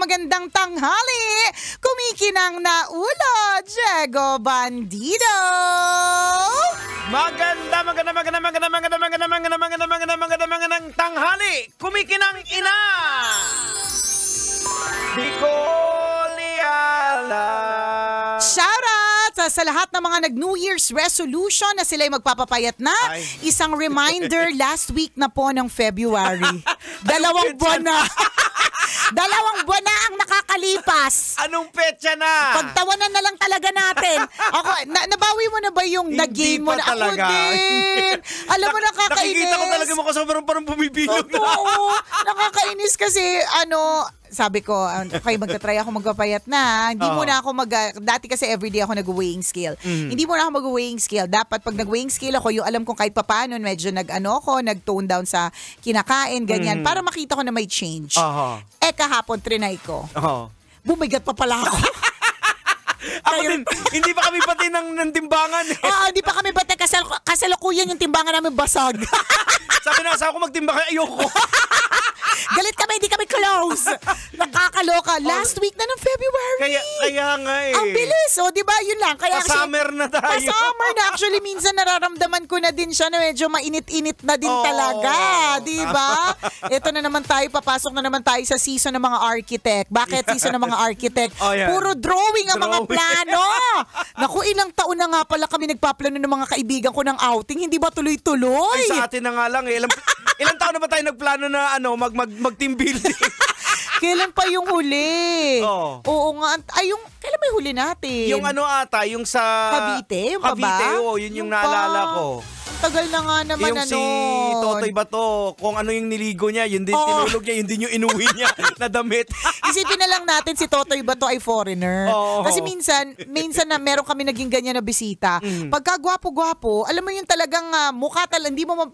magandang tanghali. Kumikinang na ulo, Diego Bandido. Magandang tanghali. Kumikinang ina. Di ko liala. Shoutout sa lahat ng mga nag-New Year's resolution na sila'y magpapapayat na. Isang reminder, last week na po ng February. 2 buwan na. 2 buwan na ang nakakalipas. Anong petsa na? Pagtawanan na lang talaga natin. Ako, nabawi mo na ba yung nag-game mo na? Hindi pa talaga. Ako din. Alam mo, nakakainis. Nakikita ko talaga mo kasi parang bumibilog na. Oo, nakakainis kasi sabi ko, okay, magta-try ako magpapayat na. Hindi muna ako dati kasi everyday ako nag-weighing scale. Hindi muna ako mag-weighing scale. Dapat pag nag-weighing scale ako, yung alam kong kahit papaano, medyo nag-tone down sa kinakain, ganyan, para makita ko na may change. Kahapon, trinay ko. Bumigat pa pala ako. Ako din, hindi pa kami pati ng timbangan. Hindi pa kami pati kasalukuyan yung timbangan namin basag. Sabi na asawa ko magtimbang, ayoko. Galit kami, hindi kami close. Nakakaloka. Last week na ng February. Kaya nga eh. Ang bilis, di ba? Yun lang. Kaya summer na tayo. Summer na. Actually, minsan nararamdaman ko na din siya na medyo mainit-init na din talaga. Di ba? Ito na naman tayo, papasok na naman tayo sa season ng mga architect. Bakit season ng mga architect? Puro drawing ang mga plano. Naku, ilang taon na nga pala kami nagpaplano ng mga kaibigan ko ng outing. Hindi ba tuloy-tuloy? Ay, sa atin na nga lang eh. Ilang taon na ba tayo nagplano na mag-team building? Kailan pa yung huli? Oo nga. Kailan ba yung huli natin? Yung yung sa Cavite? Yung Cavite, yun yung naalala ko. Tagal na nga naman yung si Totoy Bato, kung ano yung niligo niya, yun din tinulog niya, yun din yung inuwi niya na damit. Isipin na lang natin si Totoy Bato ay foreigner. Kasi minsan na meron kami naging ganyan na bisita. Pagka gwapo-gwapo, alam mo yung talagang mukha hindi mo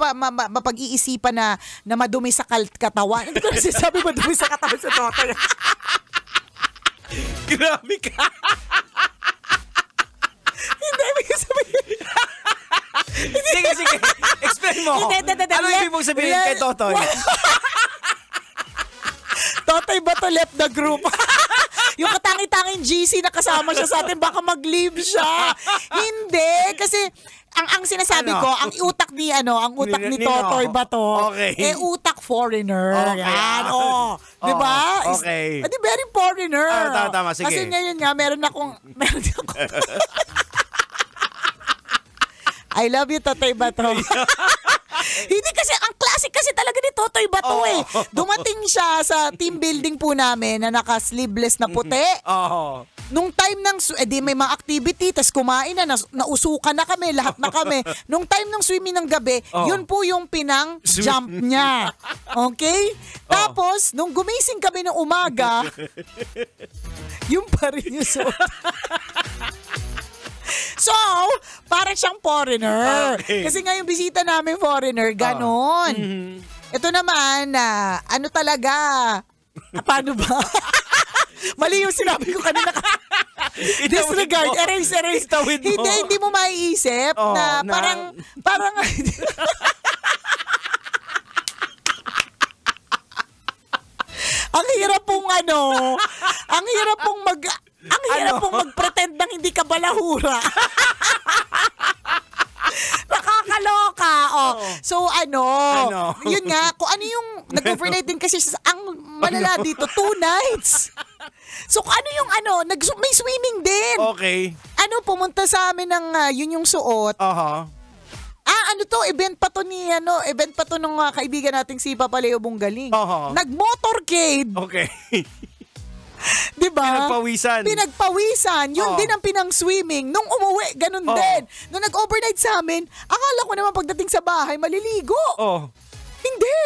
mapag-iisipan na madumi sa katawan. Hindi ko nasasabi madumi sa katawan sa Totoy. Grabe ka. Hindi, may sabihin. Sige. Explain mo. Ano ibig mong sabihin kay Totoy? Totoy Bato left the group. Yung katangi-tanging GC na kasama siya sa atin, baka mag-leave siya. Hindi, kasi ang sinasabi ko, ang utak ni Totoy Bato, utak foreigner. Yan, di ba? Okay. Very foreigner. Tama, sige. Kasi ngayon nga, meron akong I love you, Totoy Bato. Hindi kasi, ang classic kasi talaga ni Totoy Bato eh. Dumating siya sa team building po namin na naka-sleeveless na puti. Nung time may mga activity, tas kumain na, nausukan na kami, lahat na kami. Nung time ng swimming ng gabi, yun po yung pinang-jump niya. Okay? Tapos, nung gumising kami ng umaga, yung pa rin yung suot. So, parang siyang foreigner. Kasi nga yung bisita namin foreigner, ganon. Ito naman, talaga? Paano ba? Mali yung sinabi ko kanina. Disregard, erase. Hindi mo maiisip na parang ang hirap pong mag-pretend nang hindi ka balahura. Nakakaloka. So yun nga, kung ano yung nag-overnight din kasi ang malala dito, 2 nights. So kung ano yung may swimming din. Okay. Pumunta sa amin ng yun yung suot. Event pa to nung kaibigan nating si Papa Leo Bunggaling. Nag-motorcade. Okay. Diba? Pinagpawisan. Yun din ang pinang-swimming. Nung umuwi, ganun din. Nung nag-overnight sa amin, akala ko naman pagdating sa bahay, maliligo. Hindi.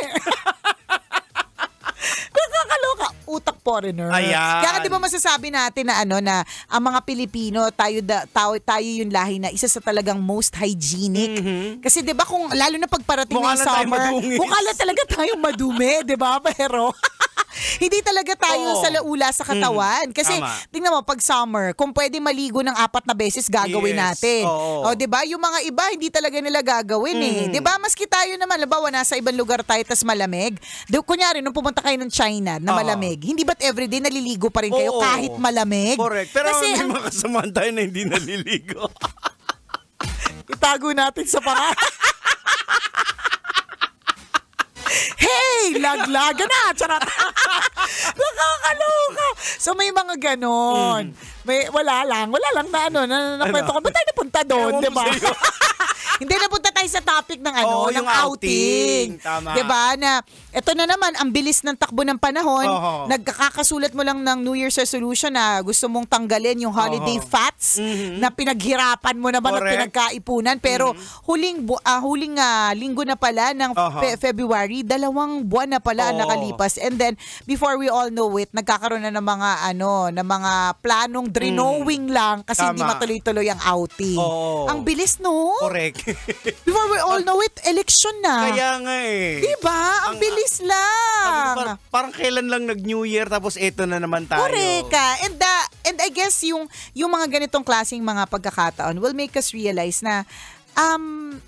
Nakakaloka. Utak foreigner. Ayan. Kaya di ba masasabi natin na ang mga Pilipino, tayo yung lahi na isa sa talagang most hygienic. Kasi di ba kung lalo na pagparating ng summer, mukha lang talaga tayong madumi, di ba? Pero Hindi talaga tayo sa laula sa katawan. Kasi, tingnan mo, pag summer, kung pwede maligo ng 4 na beses, gagawin natin. O, diba? Yung mga iba, hindi talaga nila gagawin eh. Diba? Maski tayo naman, labawa, nasa ibang lugar tayo, tas malamig. Kunyari, nung pumunta kayo ng China na malamig, hindi ba't everyday naliligo pa rin kayo kahit malamig? Correct. Pero kasi, may mga kasamaan tayo na hindi naliligo. Itago natin sa pangalan. Hey! Laglaga na! Charot! Nakakaloka! So may mga ganon. Wala lang na nakwento ko. Ba't tayo napunta doon? Diba? Hindi, napunta tayo sa topic ng ng outing. Tama. Diba? Na, ito na naman, ang bilis ng takbo ng panahon. Nagkakasulat mo lang ng New Year's resolution na gusto mong tanggalin yung holiday fats na pinaghirapan mo naman at pinagkaipunan. Pero huling linggo na pala ng February, 2 buwan na pala ang nakalipas. And then, before we all know it, nagkakaroon na ng mga ng mga planong drenowing lang kasi hindi matuloy-tuloy ang outing. Ang bilis, no? Correct. Before we all know it, election na. Kaya nga eh. Diba? Ang bilis lang. Parang kailan lang nag-New Year tapos eto na naman tayo. Correct. And I guess yung mga ganitong klaseng mga pagkakataon will make us realize na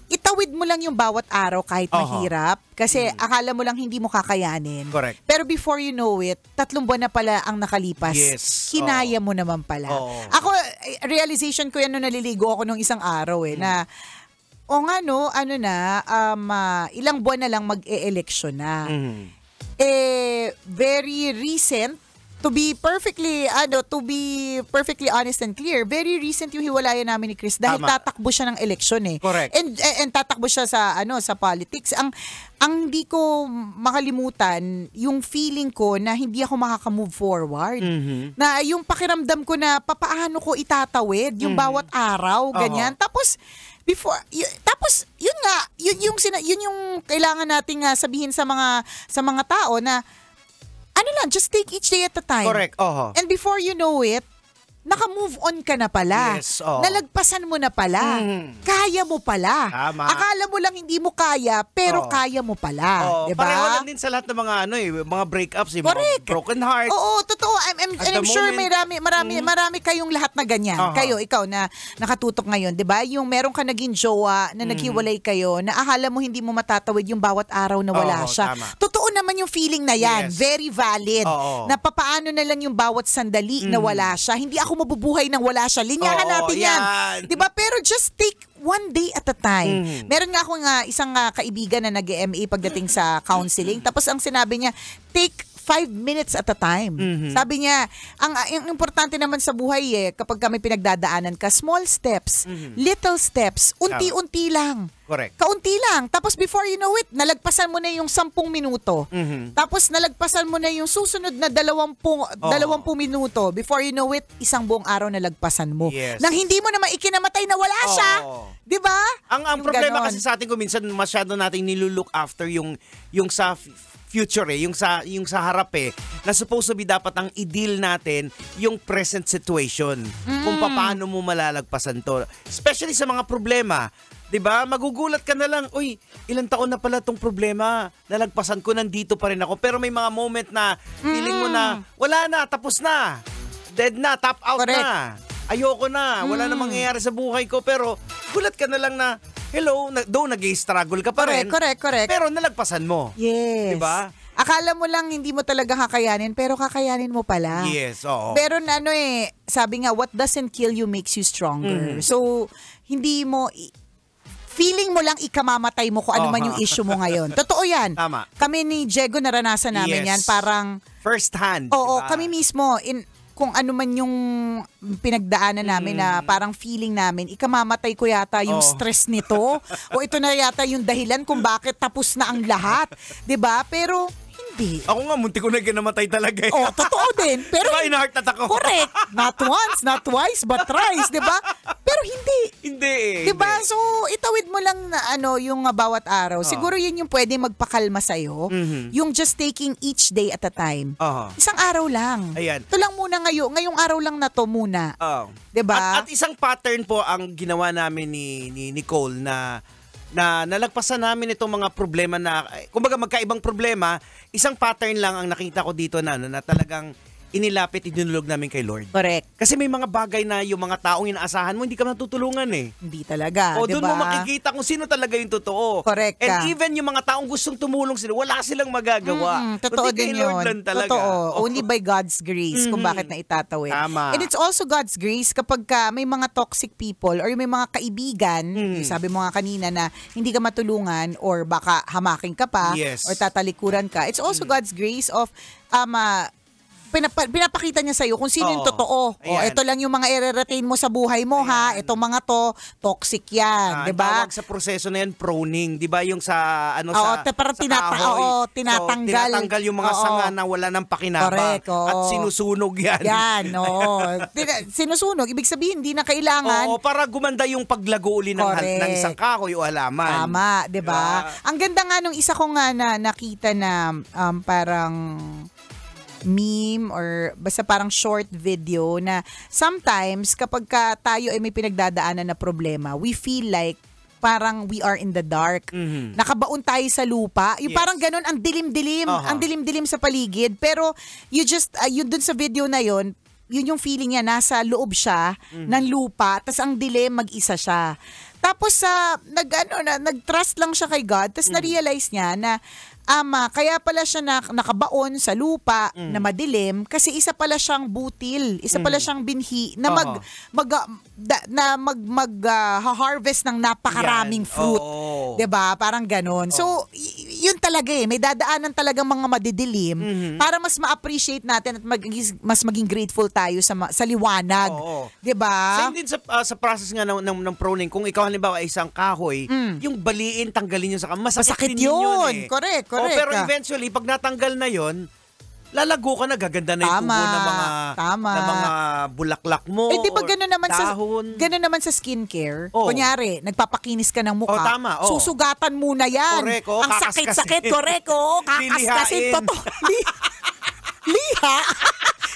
itawid mo lang yung bawat araw kahit mahirap. Kasi akala mo lang hindi mo kakayanin. Correct. Pero before you know it, 3 buwan na pala ang nakalipas. Yes. Kinaya mo naman pala. Ako, realization ko yan nung naliligo ako nung isang araw na ilang buwan na lang mag-e-election na. Very recent, to be perfectly honest and clear, very recent yung hiwalayan namin ni Chris dahil tatakbo siya ng eleksyon eh. Correct. And tatakbo siya sa politics. Ang hindi ko makalimutan yung feeling ko na hindi ako makaka-move forward. Na yung pakiramdam ko na papaano ko itatawid yung bawat araw, ganyan. Tapos yun yung kailangan nating sabihin sa mga tao na just take each day at a time. Correct. And before you know it, naka-move on ka na pala. Yes, Nalagpasan mo na pala. Kaya mo pala. Tama. Akala mo lang hindi mo kaya, pero kaya mo pala. Diba? Pareho lang din sa lahat ng mga breakups, mga broken hearts. Oo, totoo. I'm sure marami kayong lahat na ganyan. Kayo, ikaw na nakatutok ngayon, diba? Yung meron ka naging jowa na naghiwalay kayo, na akala mo hindi mo matatawid yung bawat araw na wala siya. Tama. Totoo naman yung feeling na yan. Yes. Very valid. Na papaano na lang yung bawat sandali na wala siya. Hindi ako mabubuhay nang wala siya. Linyahan natin yan. Diba? Pero just take one day at a time. Meron nga akong isang kaibigan na nag-MA pagdating sa counseling. Tapos ang sinabi niya, take 5 minutes at a time. Sabi niya, ang importante naman sa buhay kapag kami pinagdadaanan ka, small steps, little steps, unti-unti lang. Correct. Kaunti lang. Tapos before you know it, nalagpasan mo na yung 10 minuto. Tapos nalagpasan mo na yung susunod na 20 minuto. Before you know it, 1 buong araw nalagpasan mo. Yes. Nang hindi mo naman ikinamatay na wala siya. Di ba? Ang problema kasi sa atin ko minsan masyado nating nilulook after yung sa future yung sa harap na supposed to be dapat ang i-deal natin yung present situation. Kung paano mo malalagpasan to. Especially sa mga problema. 'Di ba? Magugulat ka na lang, uy, ilang taon na pala tong problema. Nalagpasan ko, nandito pa rin ako. Pero may mga moment na feeling mo na wala na, tapos na. Dead na, tap out na. Ayoko na, wala na mangyayari sa buhay ko. Pero gulat ka na lang na hello, though nag-i-struggle ka pa rin. Correct. Pero nalagpasan mo. Yes. 'Di ba? Akala mo lang hindi mo talaga kakayanin, pero kakayanin mo pala. Yes, oo. Pero sabi nga, what doesn't kill you makes you stronger. So, hindi mo feeling mo lang ikamamatay mo kung ano man yung issue mo ngayon. Totoo yan. Tama. Kami ni Diego naranasan namin yan. Parang first hand. Oo, diba? kami mismo kung ano man yung pinagdaanan namin na parang feeling namin, ikamamatay ko yata yung stress nito. O ito na yata yung dahilan kung bakit tapos na ang lahat. 'Di ba? Pero hindi. Ako nga, munti ko na ginamatay talaga. Totoo din. Pero diba, in-heart attack ako? Correct. Not once, not twice, but thrice. Diba? Pero hindi. Hindi. Diba? So, itawid mo lang na yung bawat araw. Siguro yun yung pwede magpakalma sa'yo. Yung just taking each day at a time. Isang araw lang. Ayan. Ito lang muna ngayong araw lang na to muna. Diba? At isang pattern po ang ginawa namin ni Nicole na na nalagpasan namin itong mga problema na, kumbaga magkaibang problema, isang pattern lang ang nakita ko dito na talagang inilapit, idinulog namin kay Lord. Correct. Kasi may mga bagay na yung mga taong inaasahan mo, hindi ka matutulungan eh. Hindi talaga, O diba? doon mo makikita kung sino talaga yung totoo. Correct ka. And even yung mga taong gustong tumulong sila, wala silang magagawa. Totoo Kundi din kay Lord yun. lang talaga. Totoo. Only by God's grace kung bakit na itatawid. Tama. And it's also God's grace kapag may mga toxic people or may mga kaibigan, yung sabi mo nga kanina na hindi ka matulungan or baka hamaking ka pa Yes. or tatalikuran ka. It's also God's grace of pinapakita niya sa'yo kung sino yung totoo. O, Ayan. ito lang yung mga i-retain mo sa buhay mo, ha? Itong mga to, toxic yan, di ba? Tawag sa proseso na yan, proning. Di ba yung sa, parang sa kahoy. tinatanggal. So, tinatanggal yung mga sanga na wala ng pakinabang. Correct, oo. At sinusunog yan. Yan, oo. Sinusunog. Ibig sabihin, hindi na kailangan. Oo, para gumanda yung paglago uli ng isang kahoy o halaman. Tama, di ba? Ang ganda nga nung isa ko nga na nakita na parang meme or basta parang short video na sometimes kapag tayo ay may pinagdadaanan na problema, we feel like parang we are in the dark. Nakabaon tayo sa lupa. Yung parang ganun, ang dilim-dilim. Ang dilim-dilim sa paligid. Pero yun dun sa video na yun yung feeling niya, nasa loob siya ng lupa, tas ang dilim, mag-isa siya. Tapos nag-trust lang siya kay God, tas na-realize niya na kaya pala siya nakabaon sa lupa na madilim kasi isa pala siyang butil, isa pala siyang binhi na harvest ng napakaraming fruit. 'Di ba? Parang ganoon. So, yun talaga may dadaanan talagang mga madidilim para mas ma-appreciate natin at mas maging grateful tayo sa liwanag. 'Di ba? Same din sa process nga ng pruning. Kung ikaw halimbawa ay isang kahoy, yung baliin tanggalin niyo sa masakit din yun. Correct. Pero eventually, pag natanggal na yon, lalago ka na, gaganda na yung tubo ng mga bulaklak mo. Di ba gano'n naman sa skincare? Kunyari, nagpapakinis ka ng mukha. Susugatan muna yan. Correct, ang sakit-sakit, correct, kakaskasin. Totoo. Liha?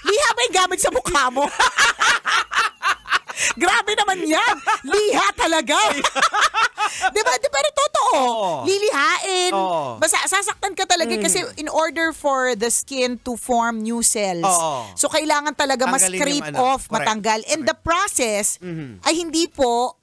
Liha ba yung gamit sa mukha mo? Grabe naman yan. Liha talaga. Diba? Pero totoo. Lilihain. Basta sasaktan ka talaga kasi in order for the skin to form new cells. So kailangan talaga scrape off, matanggal. And the process ay hindi po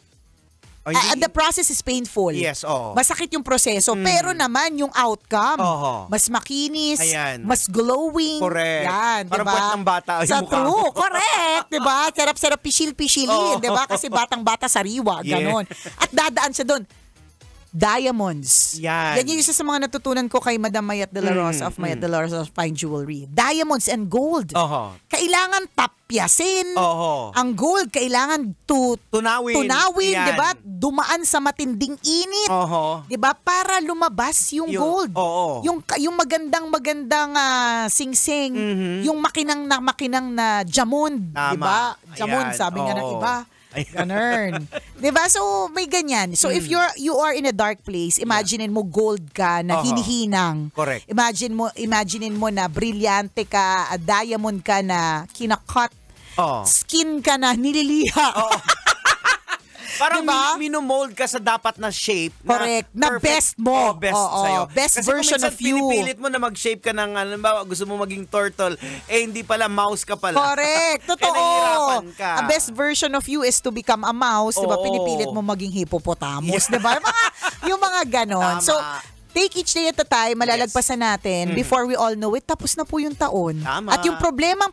the process is painful. Yes, Masakit yung proseso. Pero naman yung outcome, mas makinis, mas glowing. Correct. Yan, parang diba? puwet ng bata yung sa mukha. True, correct. Diba? Sarap-sarap pisil-pisilin. Diba? Kasi batang-bata sariwa. Ganon. At dadaan siya doon. Diamonds. Yan yung isa sa mga natutunan ko kay Madam Mayat de la Rosa of Mayat de la Rosa of Fine Jewelry. Diamonds and gold. Kailangan tapyasin. Ang gold kailangan tunawin, diba? Dumaan sa matinding init. Diba? Para lumabas yung gold. Yung magandang sing-sing. Yung makinang na jamon. Diba? Jamon, sabi nga ng iba. Ganun. Diba? So, may ganyan. So, if you are in a dark place, imaginein mo gold ka na hinihinang. Correct. Imaginein mo na brilyante ka, diamond ka na kinakat, skin ka na nililiha. Parang minomold ka sa dapat na shape. Correct. Na best mo. Best sa'yo. Best kasi version of you. Kasi pinipilit mo na mag-shape ka ng, gusto mo maging turtle, hindi pala, mouse ka pala. Correct. Totoo. Kaya nahihirapan ka. A best version of you is to become a mouse. Diba? Pinipilit mo maging hippopotamus. Diba? Yung mga ganon. So, take each day at a time, malalagpasan natin. Before we all know it, tapos na po yung taon. Tama. At yung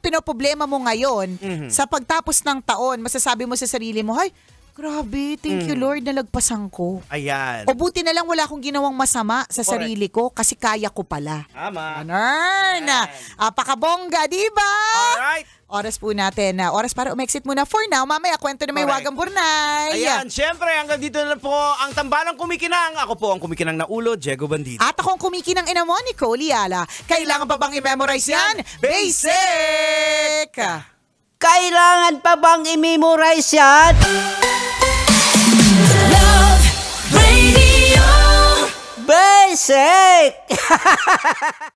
pinoproblema mo ngayon, sa pagtapos ng taon, masasabi mo sa sarili mo, "Hay, grabe, thank you Lord, nalagpasan ko." Ayan. O buti na lang wala akong ginawang masama sa sarili ko kasi kaya ko pala. Tama. Ganun. Apakabongga, di ba? Alright. Oras po natin. Oras para umexit muna for now. Mamaya, kwento na may Wagang Burnay. Ayan, syempre, hanggang dito na po ang Tambalang Kumikinang. Ako po ang kumikinang na ulo, Diego Bandido. At akong kumikinang ina mo, Nicole Liala. Kailangan pa bang i-memorize yan? Basic! Kailangan pa bang i-memorize yan? Love Radio. Basic!